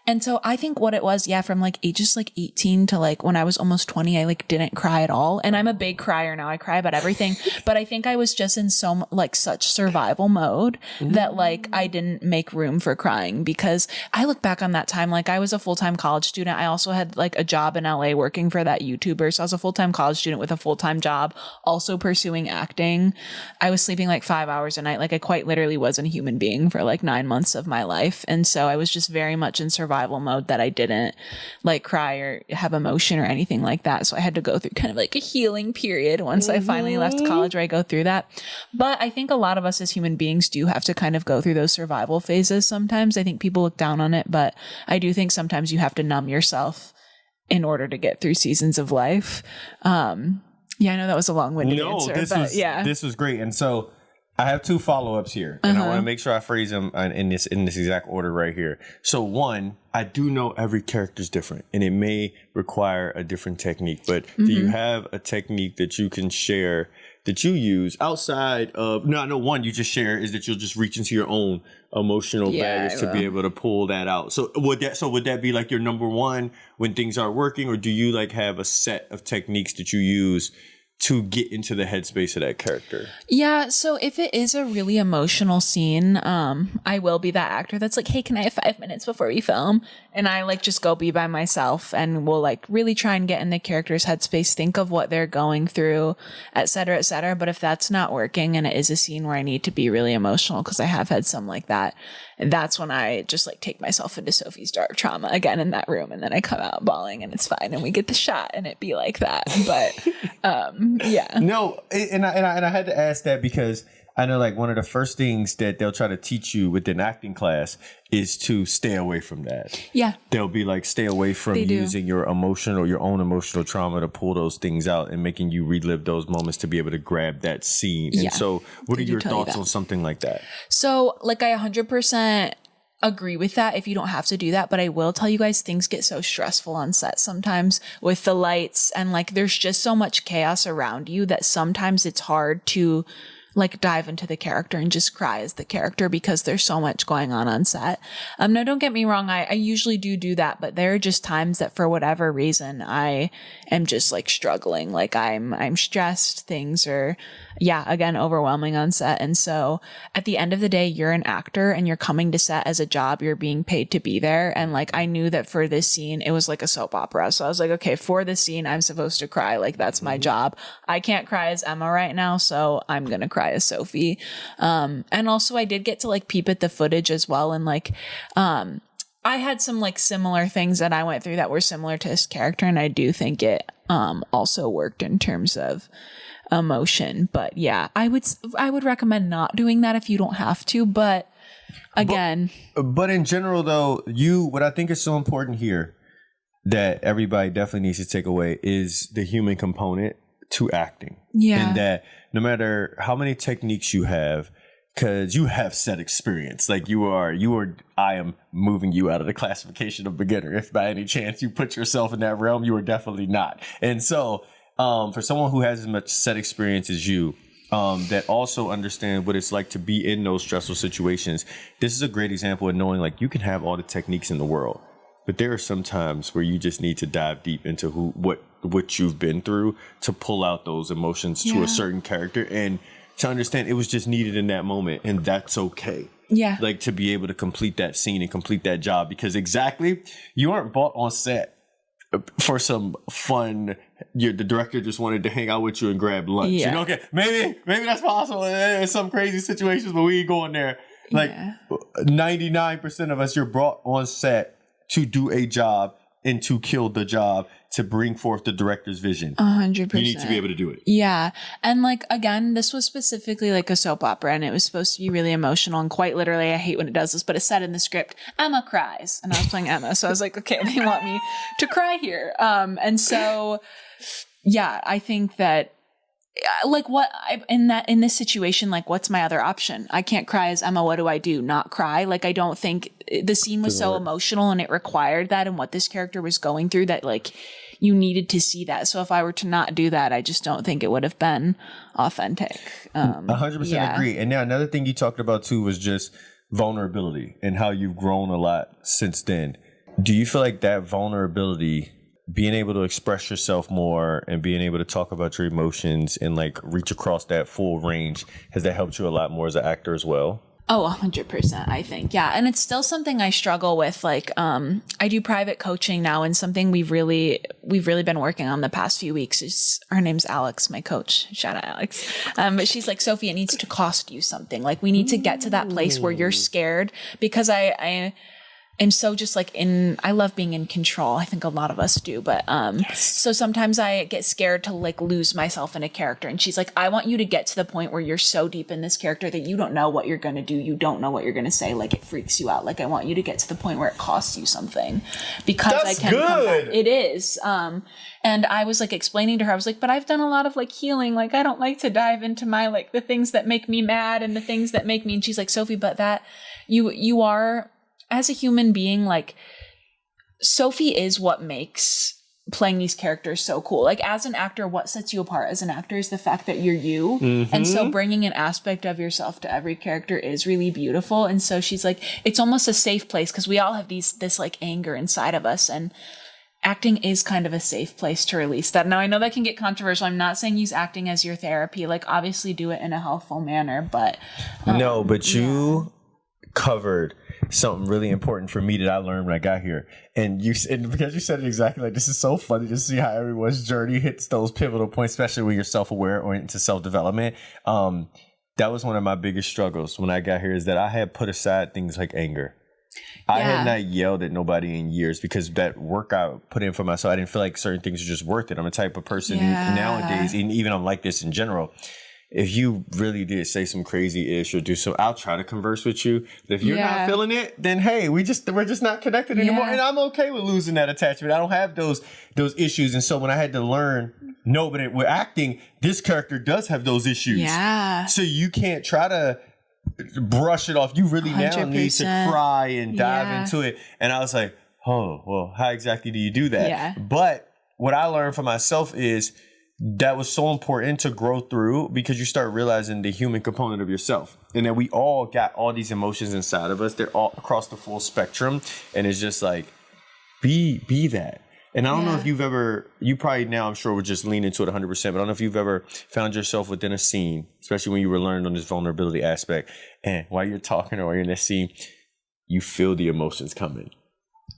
[SPEAKER 2] and so I think what it was, from like ages like 18 to like when I was almost 20, I like didn't cry at all. And I'm a big crier now. I cry about everything, but I think I was just in such survival mode that like I didn't make room for crying, because I look back on that time, like I was a full-time college student. I also had like a job in LA working for that YouTuber. So I was a full-time college student with a full-time job, also pursuing acting. I was sleeping like 5 hours a night. Like I quite literally wasn't a human being for like 9 months of my life. And so I was just very much in survival mode that I didn't like cry or have emotion or anything like that. So I had to go through kind of like a healing period once I finally left college, where I go through that. But I think a lot of us as human beings do have to kind of go through those survival phases sometimes. I think people look down on it, but I do think sometimes you have to numb yourself in order to get through seasons of life. I know that was a long-winded answer.
[SPEAKER 1] This was great. And so I have 2 follow-ups here, and I want to make sure I phrase them in this exact order right here. So 1, I do know every character is different, and it may require a different technique, but do you have a technique that you can share that you use outside of, no, I know one you just share is that you'll just reach into your own emotional baggage to be able to pull that out. So would that be like your number one when things aren't working, or do you like have a set of techniques that you use to get into the headspace of that character?
[SPEAKER 2] Yeah, so if it is a really emotional scene, I will be that actor that's like, hey, can I have 5 minutes before we film? And I like just go be by myself, and we'll like really try and get in the character's headspace, think of what they're going through, et cetera, et cetera. But if that's not working and it is a scene where I need to be really emotional, because I have had some like that, that's when I just like take myself into Sophie's dark trauma again in that room, and then I come out bawling and it's fine and we get the shot and it be like that. But yeah.
[SPEAKER 1] No, and I had to ask that because I know like one of the first things that they'll try to teach you within acting class is to stay away from that.
[SPEAKER 2] Yeah.
[SPEAKER 1] They'll be like, stay away from using your own emotional trauma to pull those things out and making you relive those moments to be able to grab that scene.
[SPEAKER 2] Yeah.
[SPEAKER 1] And so what are your thoughts on something like that?
[SPEAKER 2] So like I 100% agree with that if you don't have to do that. But I will tell you guys, things get so stressful on set sometimes with the lights, and like there's just so much chaos around you that sometimes it's hard to like dive into the character and just cry as the character because there's so much going on set. No, don't get me wrong. I usually do that, but there are just times that for whatever reason, I am just like struggling. Like I'm stressed. Things are, again, overwhelming on set. And so at the end of the day, you're an actor and you're coming to set as a job. You're being paid to be there. And like, I knew that for this scene, it was like a soap opera. So I was like, okay, for this scene, I'm supposed to cry. Like that's my job. I can't cry as Emma right now. So I'm going to cry as Sophie. And also I did get to like peep at the footage as well. And like, I had some like similar things that I went through that were similar to this character. And I do think it, also worked in terms of emotion. But yeah, I would recommend not doing that if you don't have to. But again,
[SPEAKER 1] but in general though, what I think is so important here that everybody definitely needs to take away is the human component to acting.
[SPEAKER 2] Yeah.
[SPEAKER 1] And that no matter how many techniques you have, because you have set experience, like I am moving you out of the classification of beginner. If by any chance you put yourself in that realm, you are definitely not. And so for someone who has as much set experience as you, that also understand what it's like to be in those stressful situations, this is a great example of knowing like you can have all the techniques in the world, but there are some times where you just need to dive deep into what you've been through to pull out those emotions to a certain character, and to understand it was just needed in that moment, and that's okay.
[SPEAKER 2] Yeah.
[SPEAKER 1] Like to be able to complete that scene and complete that job, because you aren't bought on set for some fun. The director just wanted to hang out with you and grab lunch.
[SPEAKER 2] Yeah.
[SPEAKER 1] You know, okay, maybe that's possible in some crazy situations, but we ain't going there. Like 99% of us, you're brought on set to do a job and to kill the job to bring forth the director's vision.
[SPEAKER 2] 100%.
[SPEAKER 1] You need to be able to do it.
[SPEAKER 2] Yeah. And like, again, this was specifically like a soap opera and it was supposed to be really emotional and quite literally, I hate when it does this, but it said in the script, Emma cries. And I was playing Emma. So I was like, okay, they want me to cry here. And so, yeah, I think that like in this situation, like what's my other option? I can't cry as Emma. What do I do? Not cry? Like, I don't think the scene was so emotional and it required that and what this character was going through that like you needed to see that. So if I were to not do that, I just don't think it would have been authentic.
[SPEAKER 1] 100% agree. And now another thing you talked about too was just vulnerability and how you've grown a lot since then. Do you feel like that vulnerability, being able to express yourself more and being able to talk about your emotions and like reach across that full range, has that helped you a lot more as an actor as well?
[SPEAKER 2] Oh, 100%, I think. Yeah. And it's still something I struggle with. Like, I do private coaching now, and something we've really been working on the past few weeks is, her name's Alex, my coach. Shout out Alex. But she's like, Sophie, it needs to cost you something. Like, we need to get to that place where you're scared, because I am so just like I love being in control. I think a lot of us do, but so sometimes I get scared to like lose myself in a character. And she's like, I want you to get to the point where you're so deep in this character that you don't know what you're going to do. You don't know what you're going to say. Like, it freaks you out. Like, I want you to get to the point where it costs you something, because
[SPEAKER 1] That's
[SPEAKER 2] I can
[SPEAKER 1] good.
[SPEAKER 2] come back. It is. And I was like explaining to her, I was like, but I've done a lot of like healing. Like, I don't like to dive into my, like the things that make me mad and the things that make me, and she's like, Sophie, but that you are, as a human being, like, Sophie is what makes playing these characters so cool. Like, as an actor, what sets you apart as an actor is the fact that you're you. Mm-hmm. And so bringing an aspect of yourself to every character is really beautiful. And so she's like, it's almost a safe place, because we all have this like anger inside of us, and acting is kind of a safe place to release that. Now, I know that can get controversial. I'm not saying use acting as your therapy. Like, obviously do it in a healthful manner, but
[SPEAKER 1] no, but you covered something really important for me that I learned when I got here. And because you said it exactly like, this is so funny to see how everyone's journey hits those pivotal points, especially when you're self-aware or into self-development. That was one of my biggest struggles when I got here, is that I had put aside things like anger. I had not yelled at nobody in years, because that work I put in for myself, I didn't feel like certain things are just worth it. I'm a type of person nowadays, and even I'm like this in general. If you really did say some crazy ish or do so, I'll try to converse with you. But if you're not feeling it, then hey, we're just not connected anymore. And I'm okay with losing that attachment. I don't have those issues. And so when I had to learn, no, but with acting, this character does have those issues. Yeah. So you can't try to brush it off. You really 100%. Now need to cry and dive into it. And I was like, oh, well, how exactly do you do that? Yeah. But what I learned for myself is that was so important to grow through, because you start realizing the human component of yourself, and that we all got all these emotions inside of us. They're all across the full spectrum. And it's just like, be that. And I don't know if you probably now, I'm sure, would just lean into it 100%, but I don't know if you've ever found yourself within a scene, especially when you were learning on this vulnerability aspect, and while you're talking or while you're in that scene, you feel the emotions coming,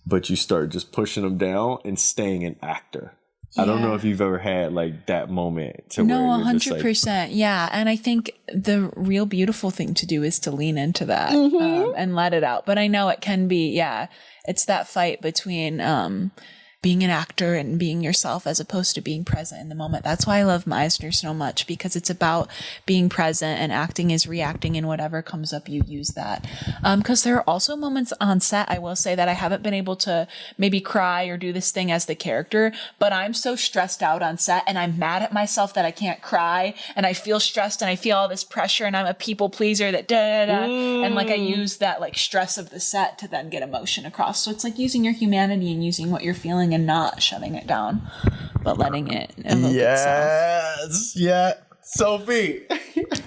[SPEAKER 1] but you start just pushing them down and staying an actor. I don't know if you've ever had like that moment to where
[SPEAKER 2] 100%. Like, yeah. And I think the real beautiful thing to do is to lean into that and let it out. But I know it can be, it's that fight between being an actor and being yourself as opposed to being present in the moment. That's why I love Meisner so much, because it's about being present, and acting is reacting, and whatever comes up, you use that. Because there are also moments on set, I will say, that I haven't been able to maybe cry or do this thing as the character, but I'm so stressed out on set and I'm mad at myself that I can't cry, and I feel stressed and I feel all this pressure, and I'm a people pleaser that and like I use that like stress of the set to then get emotion across. So it's like using your humanity and using what you're feeling and not shutting it down, but letting it evoke itself.
[SPEAKER 1] Yeah. Sophie.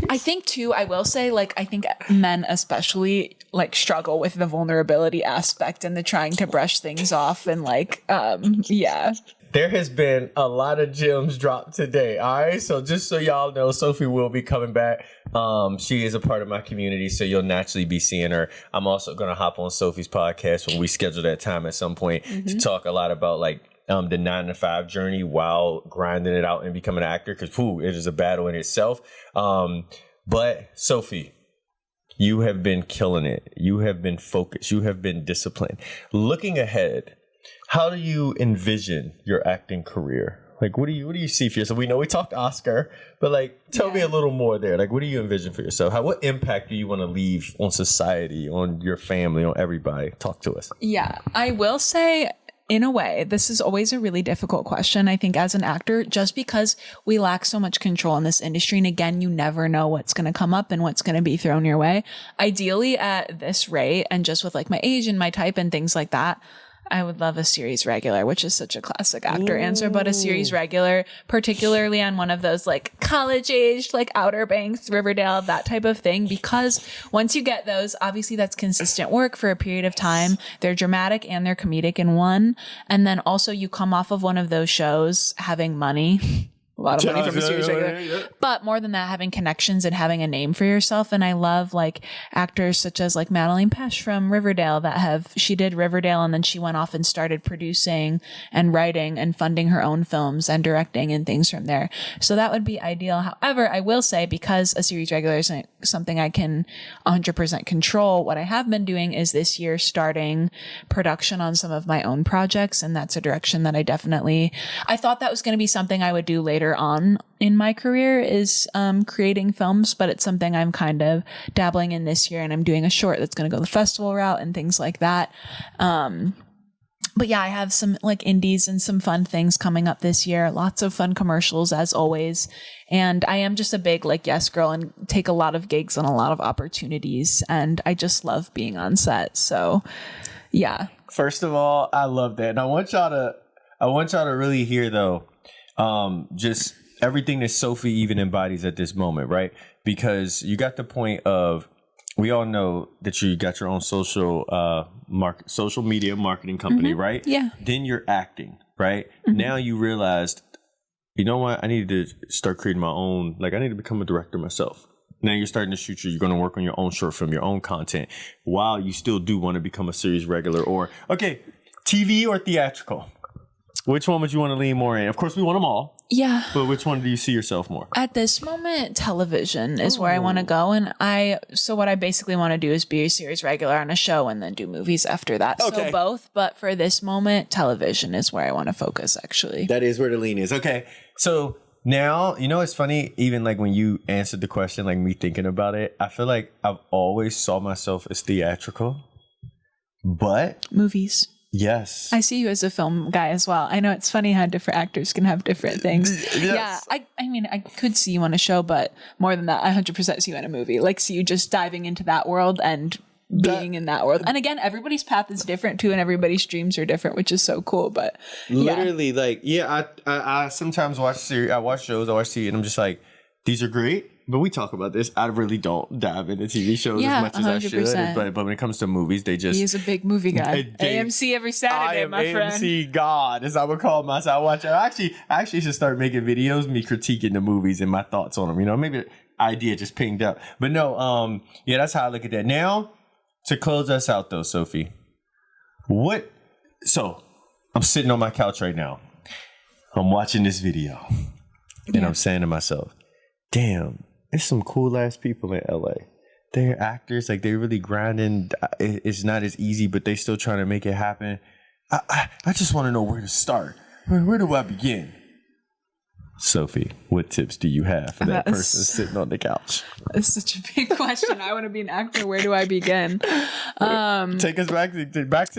[SPEAKER 2] I think too, I will say, like, I think men especially like struggle with the vulnerability aspect and the trying to brush things off, and like,
[SPEAKER 1] There has been a lot of gems dropped today. All right. So just so y'all know, Sophie will be coming back. She is a part of my community, so you'll naturally be seeing her. I'm also going to hop on Sophie's podcast when we schedule that time at some point to talk a lot about like the 9 to 5 journey while grinding it out and becoming an actor, because it is a battle in itself. But Sophie, you have been killing it. You have been focused. You have been disciplined. Looking ahead, how do you envision your acting career? Like, what do you see for yourself? We know we talked Oscar, but like, tell me a little more there. Like, what do you envision for yourself? What impact do you want to leave on society, on your family, on everybody? Talk to us.
[SPEAKER 2] Yeah, I will say, in a way, this is always a really difficult question, I think, as an actor, just because we lack so much control in this industry. And again, you never know what's going to come up and what's going to be thrown your way. Ideally, at this rate, and just with like my age and my type and things like that, I would love a series regular, which is such a classic actor answer, but a series regular, particularly on one of those like college aged, like Outer Banks, Riverdale, that type of thing. Because once you get those, obviously that's consistent work for a period of time. They're dramatic and they're comedic in one. And then also you come off of one of those shows having money. A lot of money from a series regular. But more than that, having connections and having a name for yourself. And I love like actors such as like Madeline Pesh from Riverdale she did Riverdale and then she went off and started producing and writing and funding her own films and directing and things from there. So that would be ideal. However, I will say, because a series regular isn't something I can 100% control, what I have been doing is this year starting production on some of my own projects. And that's a direction that I thought that was going to be something I would do later on in my career, is creating films, but it's something I'm kind of dabbling in this year, and I'm doing a short that's going to go the festival route and things like that. But yeah, I have some like indies and some fun things coming up this year. Lots of fun commercials as always. And I am just a big like yes girl and take a lot of gigs and a lot of opportunities. And I just love being on set. So yeah.
[SPEAKER 1] First of all, I love that. And I want y'all to really hear though, just everything that Sophie even embodies at this moment, right? Because you got the point of, we all know that you got your own social media marketing company, right?
[SPEAKER 2] Yeah.
[SPEAKER 1] Then you're acting, right? Now you realized, you know what? I need to start creating my own, like I need to become a director myself. Now you're starting to shoot you're going to work on your own short film, your own content, while you still do want to become a series regular or, okay, TV or theatrical? Which one would you want to lean more in? Of course, we want them all.
[SPEAKER 2] Yeah.
[SPEAKER 1] But which one do you see yourself more?
[SPEAKER 2] At this moment, television is where I want to go. And so what I basically want to do is be a series regular on a show and then do movies after that. Okay. So both. But for this moment, television is where I want to focus, actually.
[SPEAKER 1] That is where the lean is. Okay. So now, you know, it's funny, even like when you answered the question, like me thinking about it, I feel like I've always saw myself as theatrical, but
[SPEAKER 2] movies.
[SPEAKER 1] Yes.
[SPEAKER 2] I see you as a film guy as well. I know it's funny how different actors can have different things. Yes. Yeah. I mean, I could see you on a show, but more than that, I 100% see you in a movie. Like, see you just diving into that world and being in that world. And again, everybody's path is different too, and everybody's dreams are different, which is so cool. But
[SPEAKER 1] literally, like, yeah, I sometimes watch shows, I watch TV, and I'm just like, these are great. But we talk about this. I really don't dive into TV shows as much 100%. As I should. But when it comes to movies, they just...
[SPEAKER 2] He's a big movie guy. AMC every Saturday, my friend.
[SPEAKER 1] AMC God, as I would call myself. I actually should start making videos, me critiquing the movies and my thoughts on them. You know, maybe the idea just pinged up. But no, yeah, that's how I look at that. Now, to close us out though, Sophie, so I'm sitting on my couch right now. I'm watching this video. And I'm saying to myself, damn, there's some cool ass people in LA. They're actors, like they're really grinding. It's not as easy, but they still trying to make it happen. I just want to know where to start. Where do I begin? Sophie, what tips do you have for that person sitting on the couch?
[SPEAKER 2] That's such a big question. I want to be an actor. Where do I begin?
[SPEAKER 1] Take us back to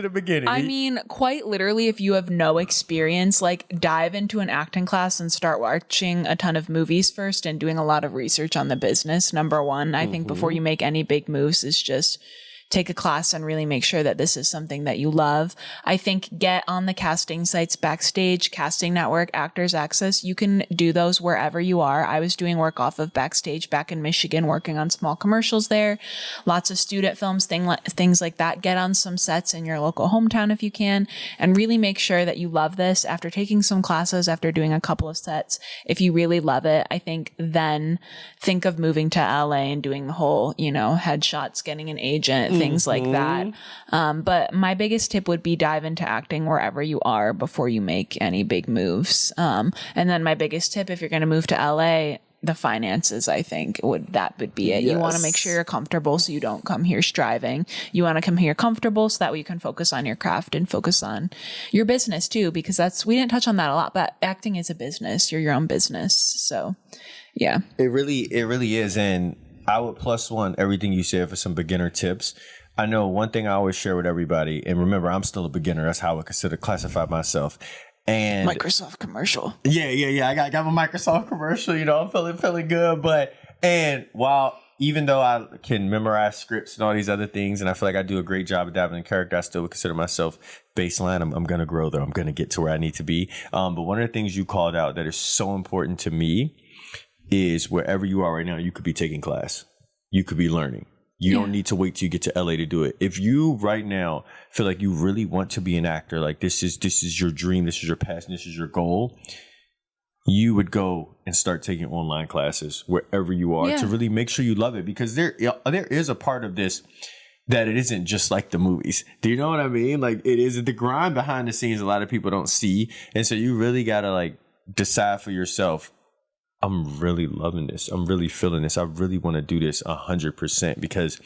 [SPEAKER 1] the beginning.
[SPEAKER 2] I mean, quite literally, if you have no experience, like dive into an acting class and start watching a ton of movies first and doing a lot of research on the business. Number one, I think before you make any big moves is just take a class and really make sure that this is something that you love. I think get on the casting sites, Backstage, Casting Network, Actors Access. You can do those wherever you are. I was doing work off of Backstage back in Michigan, working on small commercials there. Lots of student films, things like that. Get on some sets in your local hometown if you can, and really make sure that you love this. After taking some classes, after doing a couple of sets, if you really love it, I think then think of moving to LA and doing the whole, headshots, getting an agent, things like that. But my biggest tip would be dive into acting wherever you are before you make any big moves. And then my biggest tip, if you're going to move to LA, the finances, I think that would be it. You want to make sure you're comfortable so you don't come here striving. You want to come here comfortable so that way you can focus on your craft and focus on your business too, because we didn't touch on that a lot, but acting is a business. You're your own business. So yeah. It
[SPEAKER 1] really is. And I would +1 everything you said for some beginner tips. I know one thing I always share with everybody, and remember, I'm still a beginner. That's how I would classify myself. And
[SPEAKER 2] Microsoft commercial.
[SPEAKER 1] Yeah. I got my Microsoft commercial. I'm feeling good. Even though I can memorize scripts and all these other things, and I feel like I do a great job adapting to character, I still would consider myself baseline. I'm going to grow there. I'm going to get to where I need to be. But one of the things you called out that is so important to me is wherever you are right now, you could be taking class. You could be learning. You don't need to wait till you get to LA to do it. If you right now feel like you really want to be an actor, like this is your dream, this is your passion, this is your goal, you would go and start taking online classes wherever you are to really make sure you love it, because there is a part of this that it isn't just like the movies. Do you know what I mean? Like, it is the grind behind the scenes a lot of people don't see. And so you really got to like decide for yourself, I'm really loving this. I'm really feeling this. I really want to do this 100%, because,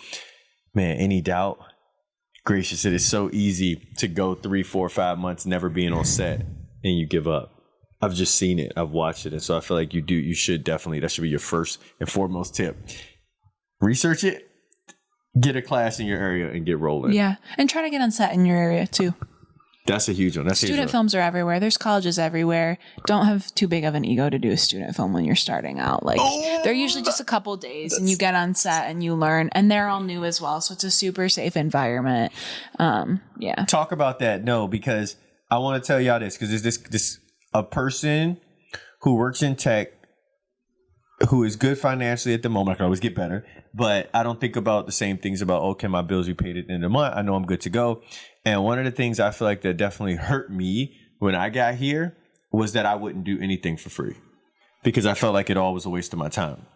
[SPEAKER 1] man, any doubt, gracious, it is so easy to go 3, 4, 5 months never being on set and you give up. I've just seen it. I've watched it. And so I feel like you should definitely, that should be your first and foremost tip. Research it, get a class in your area and get rolling.
[SPEAKER 2] Yeah. And try to get on set in your area too.
[SPEAKER 1] That's a huge one.
[SPEAKER 2] Student films are everywhere. There's colleges everywhere. Don't have too big of an ego to do a student film when you're starting out. Like, they're usually just a couple days and you get on set and you learn, and they're all new as well. So it's a super safe environment. Yeah.
[SPEAKER 1] Talk about that. No, because I want to tell y'all this, because there's this a person who works in tech who is good financially at the moment. I can always get better, but I don't think about the same things about, can my bills be paid at the end of the month? I know I'm good to go. And one of the things I feel like that definitely hurt me when I got here was that I wouldn't do anything for free, because I felt like it all was a waste of my time.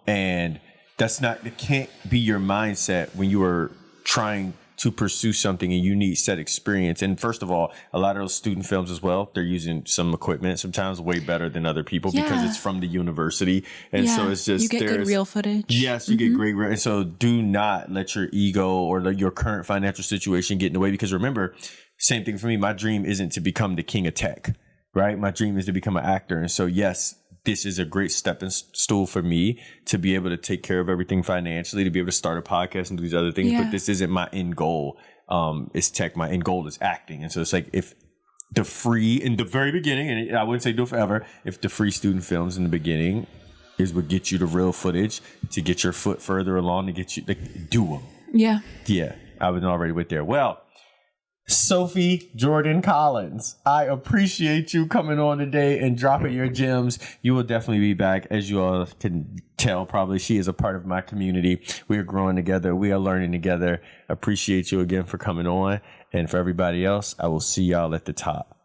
[SPEAKER 1] And it can't be your mindset when you are trying to pursue something and you need set experience. And first of all, a lot of those student films as well, they're using some equipment sometimes way better than other people because it's from the university. And so it's just,
[SPEAKER 2] you get good real footage.
[SPEAKER 1] Yes, you get great real. And so do not let your ego or your current financial situation get in the way, because remember, same thing for me. My dream isn't to become the king of tech, right? My dream is to become an actor. And so, yes, this is a great stepping stool for me to be able to take care of everything financially, to be able to start a podcast and do these other things. Yeah. But this isn't my end goal. It's tech. My end goal is acting. And so it's like, if the free in the very beginning, and I wouldn't say do it forever, if the free student films in the beginning is what gets you the real footage to get your foot further along, to get you, do them.
[SPEAKER 2] Yeah.
[SPEAKER 1] Yeah. I was already with there. Well, Sophie Jordan Collins, I appreciate you coming on today and dropping your gems. You will definitely be back. As you all can tell, probably she is a part of my community. We are growing together. We are learning together. Appreciate you again for coming on. And for everybody else, I will see y'all at the top.